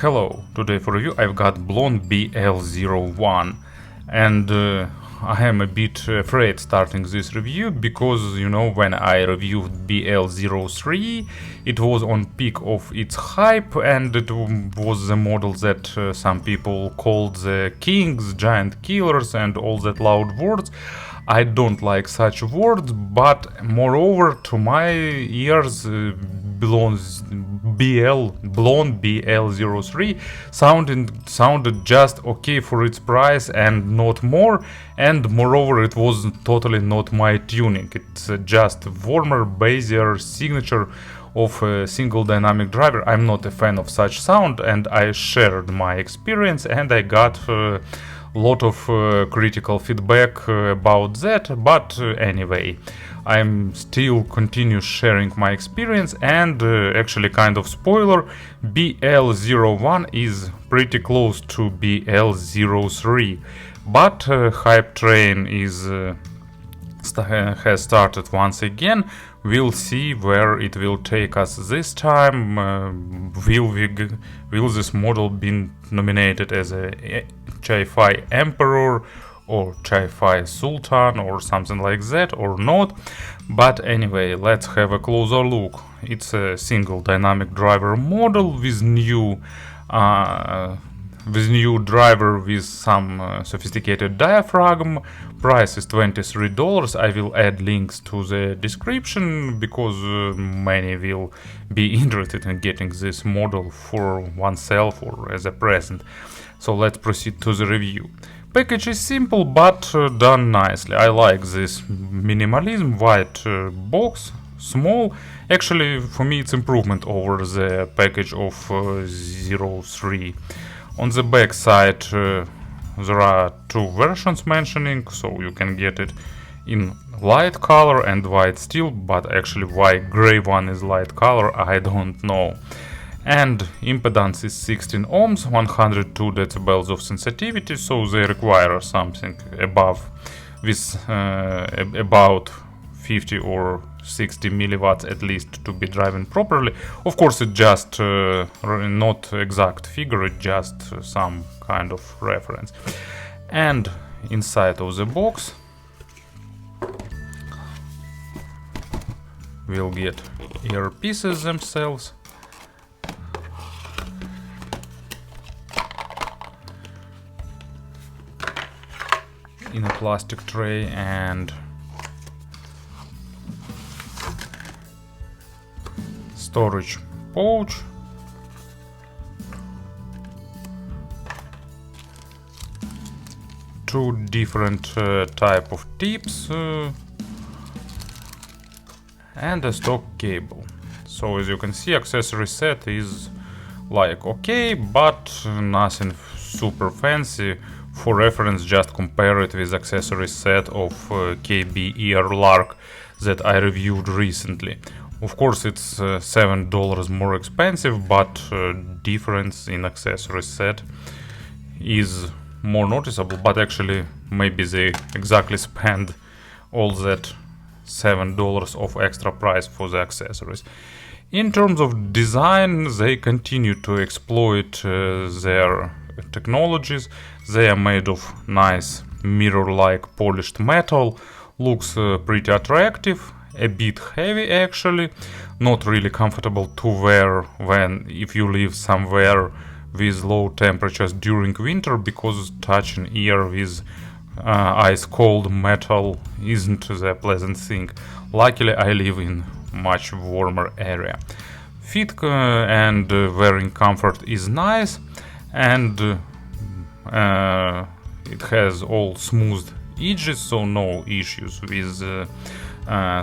Hello, today for review I've got Blon BL01 and I am a bit afraid starting this review because, you know, when I reviewed BL03 it was on peak of its hype and it was the model that some people called the kings, giant killers and all that loud words. I don't like such words, but moreover to my ears Blon BL03 sounded just okay for its price and not more, and moreover it was totally not my tuning. It's just warmer, bassier signature of a single dynamic driver. I'm not a fan of such sound and I shared my experience and I got lot of critical feedback about that, but anyway, I'm still continue sharing my experience and actually kind of spoiler, BL01 is pretty close to BL03, but hype train is has started once again. We'll see where it will take us this time. Will this model be nominated as a Chi-Fi Emperor or Chi-Fi Sultan or something like that or not? But anyway, let's have a closer look. It's a single dynamic driver model with new driver with some sophisticated diaphragm. Price is $23. I will add links to the description because many will be interested in getting this model for oneself or as a present. So let's proceed to the review. Package is simple but done nicely. I like this minimalism, white box, small. Actually, for me it's improvement over the package of 03. On the back side there are two versions mentioning, so you can get it in light color and white steel, but actually why gray one is light color I don't know. And impedance is 16 ohms, 102 decibels of sensitivity, so they require something above with about 50 or 60 milliwatts at least to be driving properly. Of course, it's just not exact figure, it's just some kind of reference. And inside of the box we'll get earpieces themselves, in a plastic tray, and storage pouch, two different type of tips, and a stock cable. So as you can see, accessory set is like okay, but nothing super fancy. For reference, just compare it with accessory set of KB Ear Lark that I reviewed recently. Of course, it's $7 more expensive, but difference in accessory set is more noticeable. But actually, maybe they exactly spend all that $7 of extra price for the accessories. In terms of design, they continue to exploit their technologies. They are made of nice mirror-like polished metal, looks pretty attractive, a bit heavy actually, not really comfortable to wear if you live somewhere with low temperatures during winter, because touching ear with ice cold metal isn't the pleasant thing. Luckily I live in much warmer area. Fit and wearing comfort is nice, and it has all smooth edges, so no issues with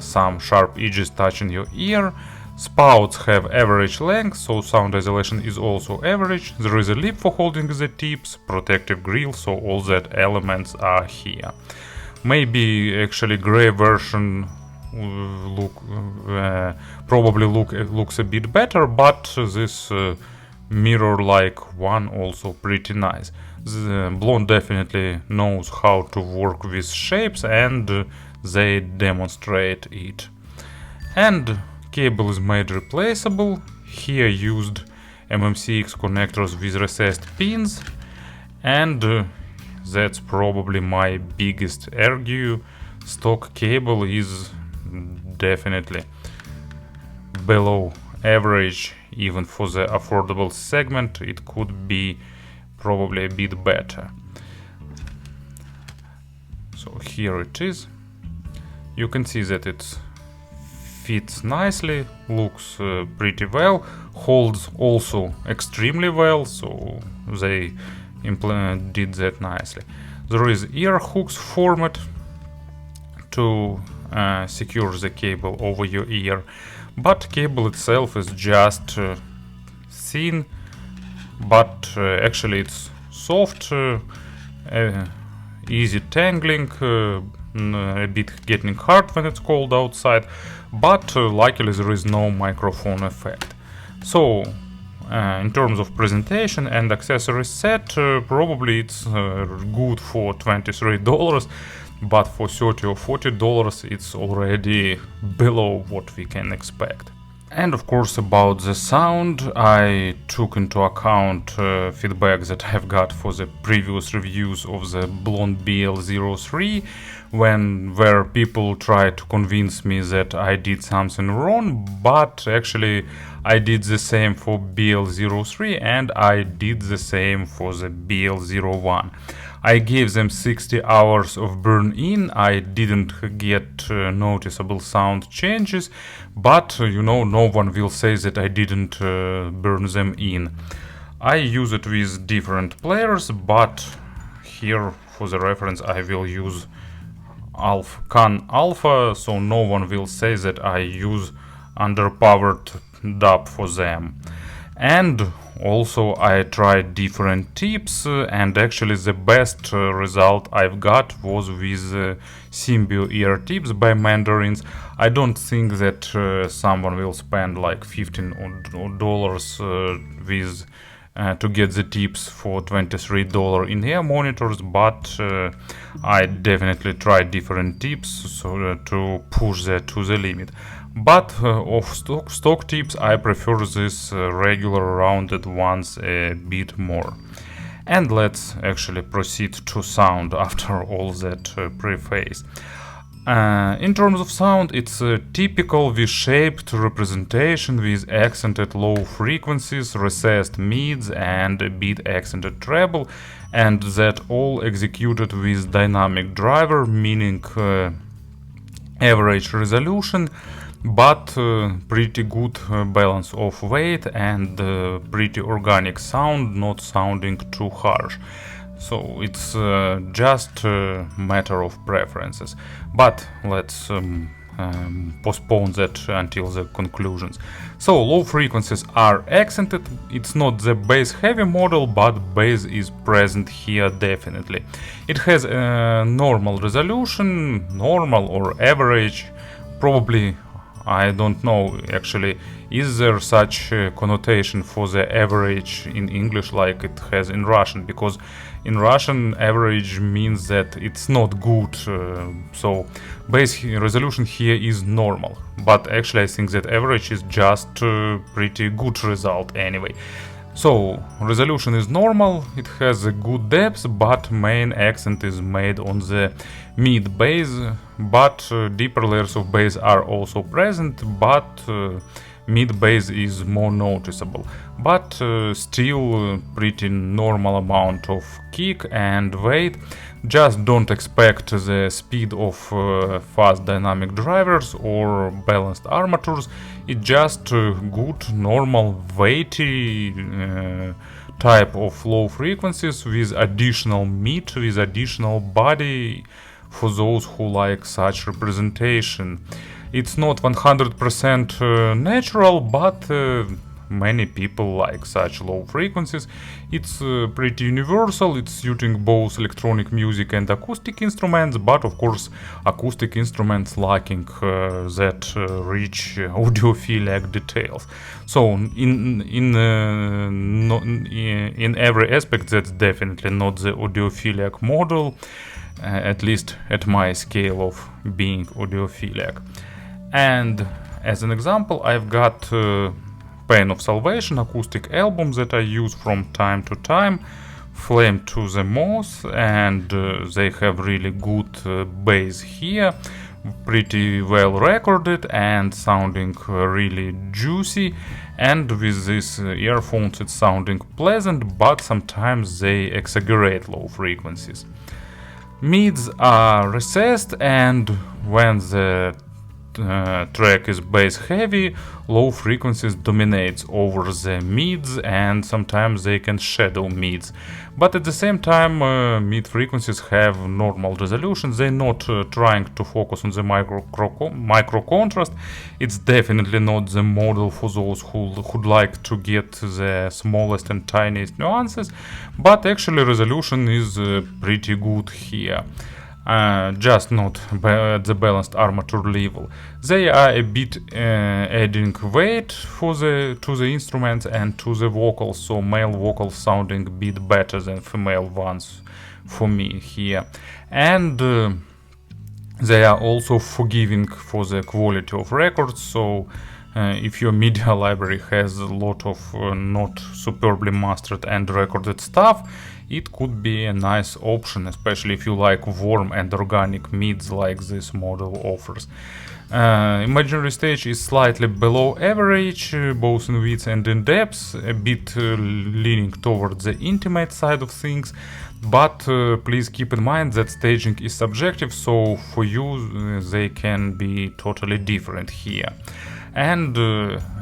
some sharp edges touching your ear. Spouts have average length, so sound isolation is also average. There is a lip for holding the tips, protective grill, so all that elements are here. Maybe actually gray version looks a bit better, but this mirror-like one also pretty nice. The Blon definitely knows how to work with shapes and they demonstrate it. And cable is made replaceable. Here used MMCX connectors with recessed pins, and that's probably my biggest argue. Stock cable is definitely below average. Even for the affordable segment, it could be probably a bit better. So here it is. You can see that it fits nicely, looks pretty well, holds also extremely well, so they did that nicely. There is ear hooks format to secure the cable over your ear, but cable itself is just thin, but actually it's soft, easy tangling, a bit getting hard when it's cold outside, but luckily there is no microphone effect. So in terms of presentation and accessory set, probably it's good for $23, but for $30 or $40 it's already below what we can expect. And of course, about the sound, I took into account feedback that I've got for the previous reviews of the Blon BL03, where people tried to convince me that I did something wrong, but actually I did the same for BL03 and I did the same for the BL01. I gave them 60 hours of burn-in. I didn't get noticeable sound changes, but no one will say that I didn't burn them in. I use it with different players, but here for the reference I will use Can Alpha, so no one will say that I use underpowered dub for them. And also I tried different tips, and actually the best result I've got was with Symbio ear tips by Mandarins. I don't think that someone will spend like $15 with to get the tips for $23 in-ear monitors, but I definitely tried different tips so to push that to the limit. But of stock tips, I prefer this regular rounded ones a bit more. And let's actually proceed to sound after all that preface. In terms of sound, it's a typical V-shaped representation with accented low frequencies, recessed mids and a bit accented treble, and that all executed with dynamic driver, meaning average resolution, but pretty good balance of weight and pretty organic sound, not sounding too harsh. So it's just a matter of preferences. But let's postpone that until the conclusions. So low frequencies are accented. It's not the bass heavy model, but bass is present here definitely. It has a normal resolution, normal or average, probably. I don't know actually, is there such a connotation for the average in English like it has in Russian, because in Russian average means that it's not good, so bass resolution here is normal, but actually I think that average is just pretty good result anyway. So resolution is normal, it has a good depth, but main accent is made on the mid bass, but deeper layers of bass are also present, but mid bass is more noticeable. But still pretty normal amount of kick and weight. Just don't expect the speed of fast dynamic drivers or balanced armatures. It's just good, normal, weighty type of low frequencies with additional mid, with additional body for those who like such representation. It's not 100% natural, but many people like such low frequencies. It's pretty universal, it's suiting both electronic music and acoustic instruments, but of course acoustic instruments lacking that rich audiophilic details. So in every aspect that's definitely not the audiophilic model, at least at my scale of being audiophilic. And as an example, I've got Pain of Salvation acoustic album that I use from time to time. Flame to the Moth, and they have really good bass here, pretty well recorded and sounding really juicy, and with these earphones it's sounding pleasant, but sometimes they exaggerate low frequencies. Mids are recessed, and when the track is bass heavy, low frequencies dominates over the mids, and sometimes they can shadow mids. But at the same time, mid frequencies have normal resolution. They're not trying to focus on the micro contrast. It's definitely not the model for those who'd like to get the smallest and tiniest nuances, but actually resolution is pretty good here. Just not at the balanced armature level. They are a bit adding weight to the instruments and to the vocals, so male vocals sounding a bit better than female ones for me here. And they are also forgiving for the quality of records, so if your media library has a lot of not superbly mastered and recorded stuff, it could be a nice option, especially if you like warm and organic mids like this model offers. Imaginary stage is slightly below average, both in width and in depth, a bit leaning towards the intimate side of things, but please keep in mind that staging is subjective, so for you they can be totally different here. And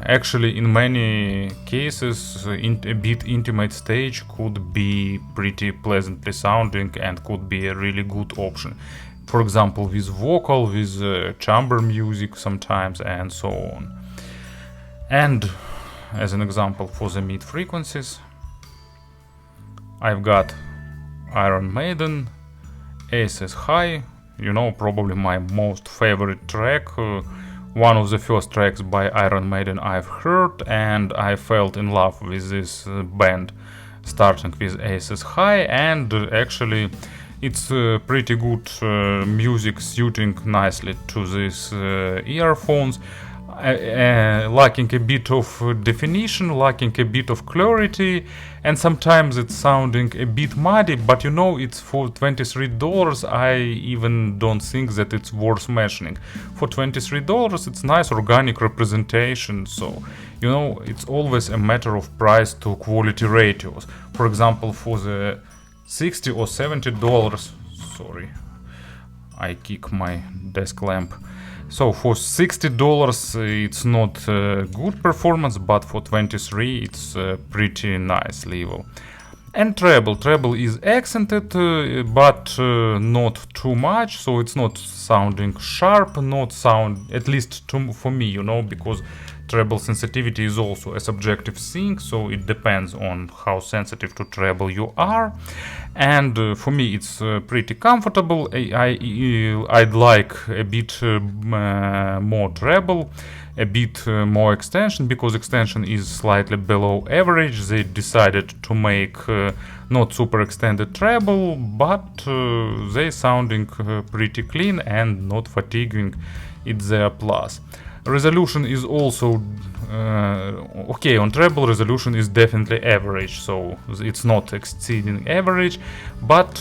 actually in many cases a bit intimate stage could be pretty pleasantly sounding and could be a really good option. For example, with vocal, with chamber music sometimes, and so on. And as an example for the mid frequencies, I've got Iron Maiden, Aces High, you know, probably my most favorite track, one of the first tracks by Iron Maiden I've heard, and I felt in love with this band, starting with Aces High, and actually it's pretty good music suiting nicely to these earphones, lacking a bit of definition, lacking a bit of clarity, and sometimes it's sounding a bit muddy, but you know, it's for $23. I even don't think that it's worth mentioning. For $23 it's nice organic representation, so you know, it's always a matter of price to quality ratios. For example, for the $60 or $70, sorry, I kick my desk lamp. So for $60 it's not good performance, but for 23 it's pretty nice level. And treble is accented, but not too much, so it's not sounding sharp, not sound, at least for me, you know, because treble sensitivity is also a subjective thing, so it depends on how sensitive to treble you are. And for me it's pretty comfortable. I'd like a bit more treble, a bit more extension, because extension is slightly below average. They decided to make not super extended treble, but they sounding pretty clean and not fatiguing. It's their plus. Resolution is also okay. On treble, resolution is definitely average, so it's not exceeding average, but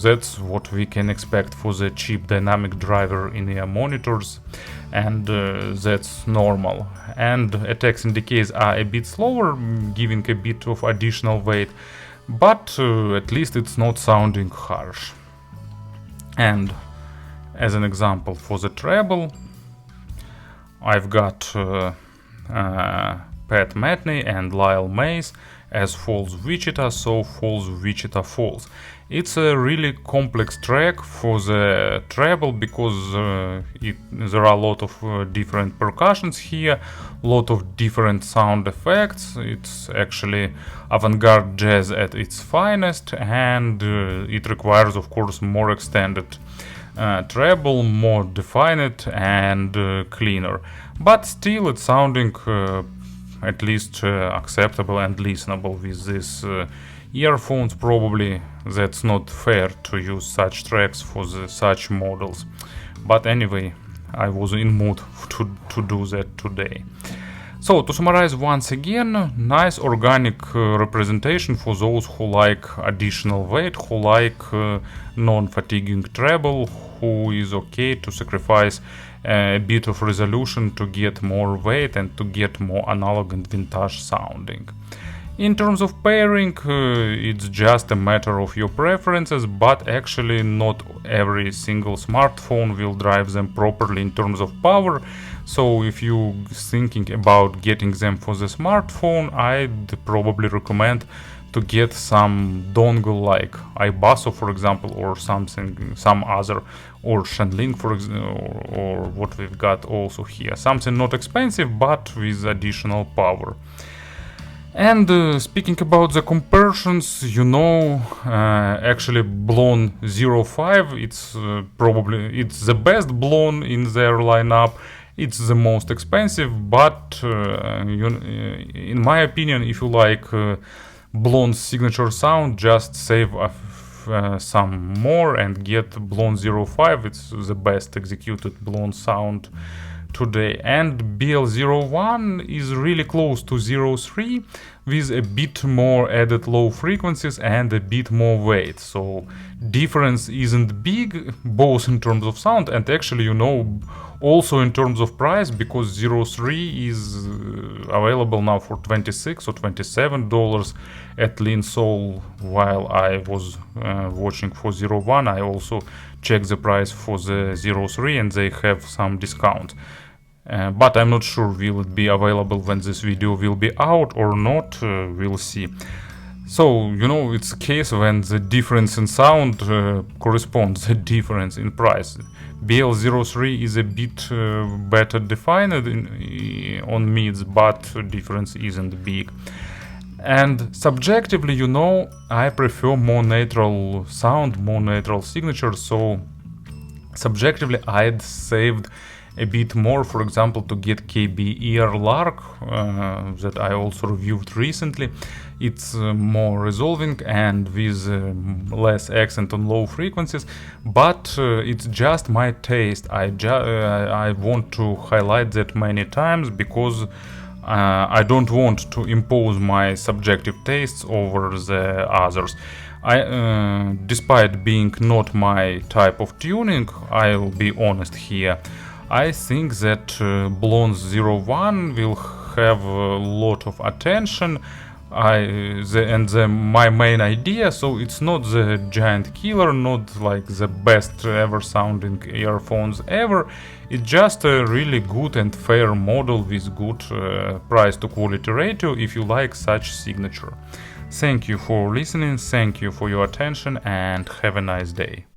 that's what we can expect for the cheap dynamic driver in ear monitors, and that's normal. And attacks and decays are a bit slower, giving a bit of additional weight, but at least it's not sounding harsh. And as an example for the treble, I've got Pat Metheny and Lyle as Falls Wichita, so Falls Wichita Falls. It's a really complex track for the treble, because there are a lot of different percussions here, a lot of different sound effects. It's actually avant-garde jazz at its finest, and it requires, of course, more extended treble, more defined and cleaner, but still it's sounding at least acceptable and listenable with these earphones. Probably that's not fair to use such tracks for such models, but anyway, I was in mood to do that today. So, to summarize once again, nice organic representation for those who like additional weight, who like non-fatiguing treble, who is okay to sacrifice a bit of resolution to get more weight and to get more analog and vintage sounding. In terms of pairing, it's just a matter of your preferences, but actually not every single smartphone will drive them properly in terms of power. So if you're thinking about getting them for the smartphone, I'd probably recommend to get some dongle like iBasso, for example, or something, some other, or Shenling, for example, or what we've got also here. Something not expensive, but with additional power. And speaking about the comparisons, actually Blon 05, it's the best Blon in their lineup. It's the most expensive, but in my opinion, if you like Blon's signature sound, just save some more and get Blon 05. It's the best executed Blon sound today. And BL01 is really close to 03 with a bit more added low frequencies and a bit more weight. So difference isn't big, both in terms of sound and actually, also in terms of price, because 03 is available now for $26 or $27 at Lean Soul. While I was watching for 01, I also checked the price for the 03 and they have some discount. But I'm not sure will it be available when this video will be out or not, we'll see. So, it's a case when the difference in sound corresponds to the difference in price. BL03 is a bit better defined on mids, but difference isn't big. And subjectively, I prefer more natural sound, more natural signature, so subjectively I'd saved a bit more, for example, to get KB Lark that I also reviewed recently. It's more resolving and with less accent on low frequencies, but it's just my taste. I want to highlight that many times because I don't want to impose my subjective tastes over the others. Despite being not my type of tuning, I'll be honest here, I think that Blon 01 will have a lot of attention, my main idea, so it's not the giant killer, not like the best ever sounding earphones ever, it's just a really good and fair model with good price to quality ratio if you like such signature. Thank you for listening, thank you for your attention, and have a nice day.